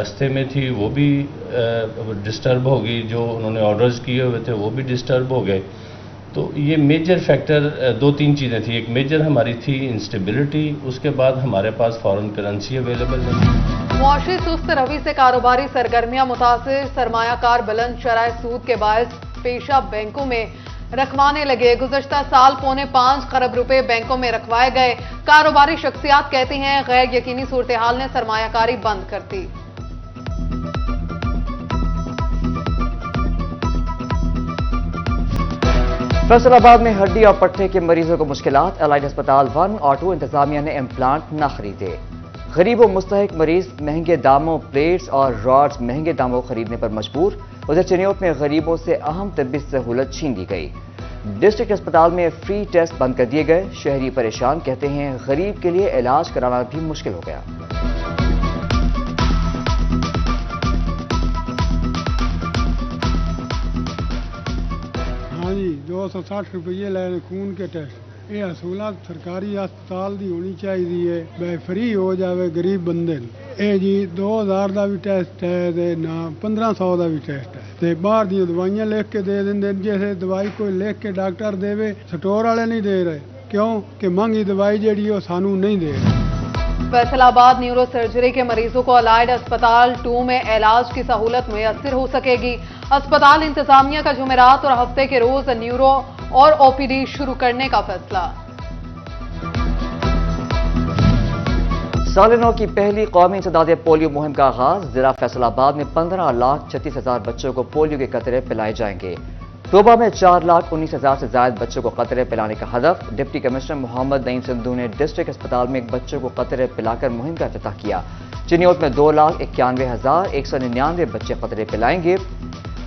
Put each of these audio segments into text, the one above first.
راستے میں تھی وہ بھی ڈسٹرب ہو گئی، جو انہوں نے آرڈرز کیے ہوئے تھے وہ بھی ڈسٹرب ہو گئے. تو یہ میجر فیکٹر 2-3 چیزیں تھیں. ایک میجر ہماری تھی انسٹیبلٹی، اس کے بعد ہمارے پاس فارن کرنسی اویلیبل نہیں. معاشی سست روی سے کاروباری سرگرمیاں متاثر، سرمایہ کار بلند شرح سود کے باعث پیشہ بینکوں میں رکھوانے لگے. گزشتہ سال 4.5 خرب روپے بینکوں میں رکھوائے گئے. کاروباری شخصیات کہتی ہیں غیر یقینی صورتحال نے سرمایہ کاری بند کر دی. فیصل آباد میں ہڈی اور پٹھے کے مریضوں کو مشکلات، الائڈ ہسپتال 1 اور 2 انتظامیہ نے امپلانٹ نہ خریدے. غریب و مستحق مریض مہنگے داموں پلیٹس اور راڈز مہنگے داموں خریدنے پر مجبور. ادھر چنیوٹ میں غریبوں سے اہم طبی سہولت چھین لی گئی. ڈسٹرکٹ اسپتال میں فری ٹیسٹ بند کر دیے گئے. شہری پریشان، کہتے ہیں غریب کے لیے علاج کرانا بھی مشکل ہو گیا. ہاں جی 260 روپیے لے خون کے ٹیسٹ. یہ اصولت سرکاری ہسپتال دی ہونی چاہیے، بے فری ہو جاوے غریب بندے. یہ جی 2000 دا بھی ٹیسٹ ہے تے نہ 1500 دا بھی ٹیسٹ ہے. تے باہر دی دوائیاں لکھ کے دے دیں. جیسے دوائی کوئی لکھ کے ڈاکٹر دے، سٹور والے نہیں دے رہے. کیوں کہ مہنگی دوائی جیڑی وہ سانو نہیں دے رہے. فیصل آباد نیورو سرجری کے مریضوں کو الائڈ ہسپتال 2 میں علاج کی سہولت میسر ہو سکے گی. اسپتال انتظامیہ کا جمعرات اور ہفتے کے روز نیورو اور او پی ڈی شروع کرنے کا فیصلہ. سال نو کی پہلی قومی انسداد پولیو مہم کا آغاز. ضلع فیصل آباد میں 15,36,000 بچوں کو پولیو کے قطرے پلائے جائیں گے. طوبہ میں 4,19,000 سے زائد بچوں کو قطرے پلانے کا ہدف. ڈپٹی کمشنر محمد نعیم سندھو نے ڈسٹرکٹ اسپتال میں ایک بچوں کو قطرے پلا کر مہم کا افتتاح کیا. چنیوٹ میں 2,91,199 بچے قطرے پلائیں گے.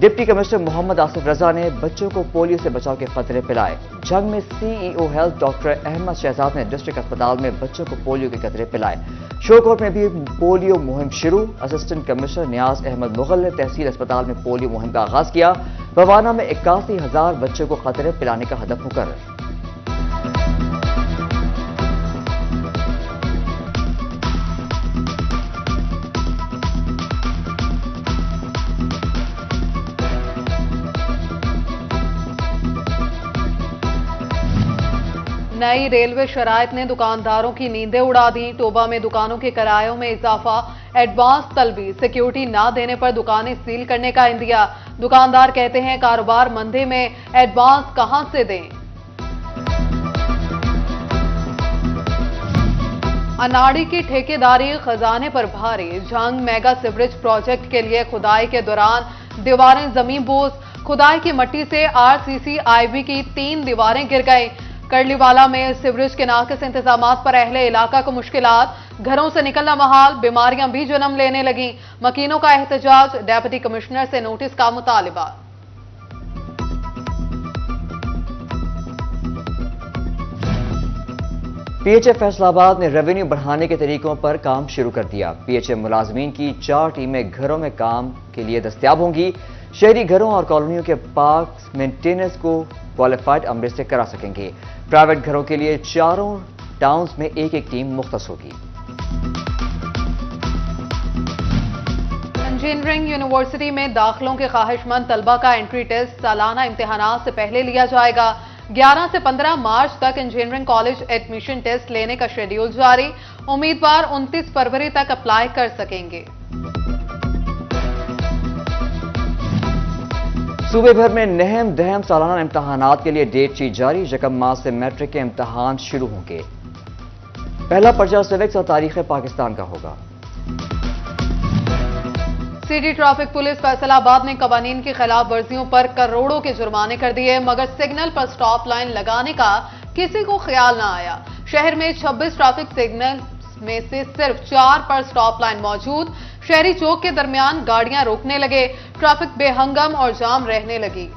ڈپٹی کمشنر محمد آصف رضا نے بچوں کو پولیو سے بچاؤ کے قطرے پلائے. جنگ میں C E O health doctor Ahmed Shahzad نے ڈسٹرکٹ اسپتال میں بچوں کو پولیو کے قطرے پلائے. شوکوٹ میں بھی پولیو مہم شروع. اسسٹنٹ کمشنر نیاز احمد مغل نے تحصیل اسپتال میں پولیو مہم کا آغاز کیا. بوانہ میں 81,000 بچوں کو قطرے پلانے کا ہدف مقرر. نئی ریلوے شرائط نے دکانداروں کی نیندیں اڑا دی. ٹوبہ میں دکانوں کے کرایوں میں اضافہ، ایڈوانس طلبی، سیکیورٹی نہ دینے پر دکانیں سیل کرنے کا عندیہ. دکاندار کہتے ہیں کاروبار مندے میں ایڈوانس کہاں سے دیں. اناڑی کی ٹھیکیداری خزانے پر بھاری. جھنگ میگا سیوریج پروجیکٹ کے لیے کھدائی کے دوران دیواریں زمین بوس. کھدائی کی مٹی سے R C C I be کی 3 دیواریں گر گئیں. کرلی والا میں سیوریج کے ناقص انتظامات پر اہل علاقہ کو مشکلات. گھروں سے نکلنا محال، بیماریاں بھی جنم لینے لگیں. مکینوں کا احتجاج، ڈیپٹی کمشنر سے نوٹس کا مطالبہ. پی ایچ اے فیصل آباد نے ریونیو بڑھانے کے طریقوں پر کام شروع کر دیا. پی ایچ اے ملازمین کی 4 ٹیمیں گھروں میں کام کے لیے دستیاب ہوں گی. شہری گھروں اور کالونیوں کے پارکس مینٹیننس کو کوالیفائڈ عملے سے کرا سکیں گے. پرائیویٹ گھروں کے لیے 4 ٹاؤنز میں ایک ٹیم مختص ہوگی. انجینئرنگ یونیورسٹی میں داخلوں کے خواہش مند طلبہ کا انٹری ٹیسٹ سالانہ امتحانات سے پہلے لیا جائے گا. 11 سے 15 مارچ تک انجینئرنگ کالج ایڈمیشن ٹیسٹ لینے کا شیڈیول جاری. امیدوار 29 فروری تک اپلائی کر سکیں گے. صوبے بھر میں نہم دہم سالانہ امتحانات کے لیے ڈیٹ شیٹ جاری. 1 مارچ سے میٹرک کے امتحان شروع ہوں گے. پہلا پرچہ سیوکس اور تاریخ پاکستان کا ہوگا. سٹی ٹریفک پولیس فیصل آباد نے قوانین کی خلاف ورزیوں پر کروڑوں کے جرمانے کر دیے، مگر سگنل پر سٹاپ لائن لگانے کا کسی کو خیال نہ آیا. شہر میں 26 ٹریفک سگنل میں سے صرف 4 پر سٹاپ لائن موجود. شہری چوک کے درمیان گاڑیاں روکنے لگے. ٹریفک بے ہنگم اور جام رہنے لگی.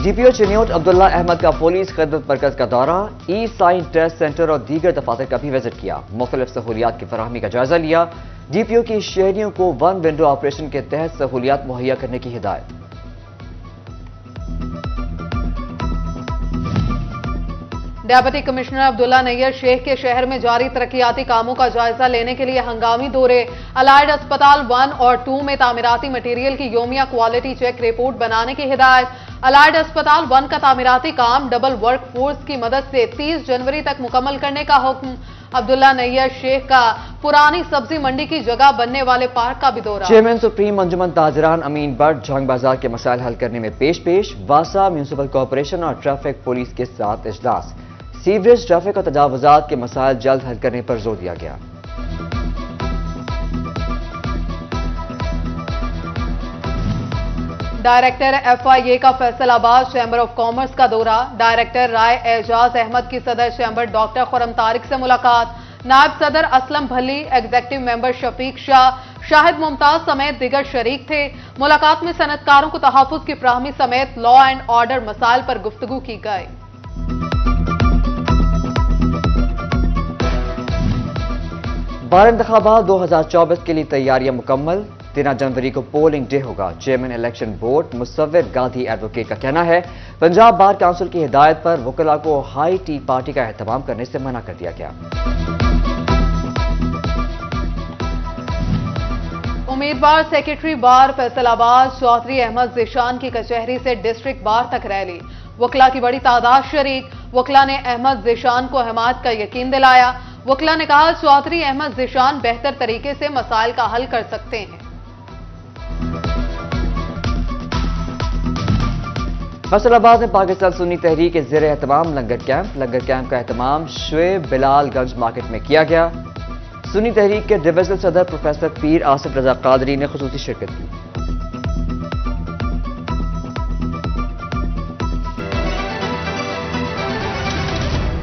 ڈی پی او چنیوٹ عبداللہ احمد کا پولیس خدمت مرکز کا دورہ. ای سائن ٹیسٹ سینٹر اور دیگر دفاتر کا بھی وزٹ کیا. مختلف سہولیات کی فراہمی کا جائزہ لیا. ڈی پی او کی شہریوں کو 1 ونڈو آپریشن کے تحت سہولیات مہیا کرنے کی ہدایت. ڈیپٹی کمشنر عبداللہ نیئر شیخ کے شہر میں جاری ترقیاتی کاموں کا جائزہ لینے کے لیے ہنگامی دورے، الائڈ اسپتال 1 اور 2 میں تعمیراتی مٹیریل کی یومیہ کوالٹی چیک رپورٹ بنانے کی ہدایت۔ الائڈ اسپتال 1 کا تعمیراتی کام ڈبل ورک فورس کی مدد سے 30 جنوری تک مکمل کرنے کا حکم۔ عبداللہ نیئر شیخ کا پرانی سبزی منڈی کی جگہ بننے والے پارک کا بھی دورہ۔ چیئرمین سپریم انجمن تاجران امین بٹ جھنگ بازار کے مسائل حل کرنے میں پیش واسا میونسپل کارپوریشن اور ٹریفک پولیس کے ساتھ اجلاس، سیوریج، ٹریفک اور تجاوزات کے مسائل جلد حل کرنے پر زور دیا گیا۔ ڈائریکٹر FIA کا فیصل آباد چیمبر آف کامرس کا دورہ، ڈائریکٹر رائے اعجاز احمد کی صدر چیمبر ڈاکٹر خرم طارق سے ملاقات، نائب صدر اسلم بھلی، ایگزیکٹو ممبر شفیق شاہ، شاہد ممتاز سمیت دیگر شریک تھے۔ ملاقات میں صنعت کاروں کو تحفظ کی فراہمی سمیت لا اینڈ آرڈر مسائل پر گفتگو کی گئی۔ بار انتخابات 2024 کے لیے تیاریاں مکمل، 13 جنوری کو پولنگ ڈے ہوگا۔ چیئرمین الیکشن بورڈ مصور گاندھی ایڈوکیٹ کا کہنا ہے پنجاب بار کونسل کی ہدایت پر وکلاء کو ہائی ٹی پارٹی کا اہتمام کرنے سے منع کر دیا گیا۔ امیدوار سیکرٹری بار فیصل آباد چودھری احمد ذیشان کی کچہری سے ڈسٹرکٹ بار تک ریلی، وکلاء کی بڑی تعداد شریک، وکلاء نے احمد ذیشان کو حمایت کا یقین دلایا۔ وکلاء نے کہا چودھری احمد ذیشان بہتر طریقے سے مسائل کا حل کر سکتے ہیں۔ فیصل آباد میں پاکستان سنی تحریک کے زیر اہتمام لنگر کیمپ کا اہتمام شعیب بلال گنج مارکیٹ میں کیا گیا۔ سنی تحریک کے ڈویژنل صدر پروفیسر پیر آصف رضا قادری نے خصوصی شرکت کی۔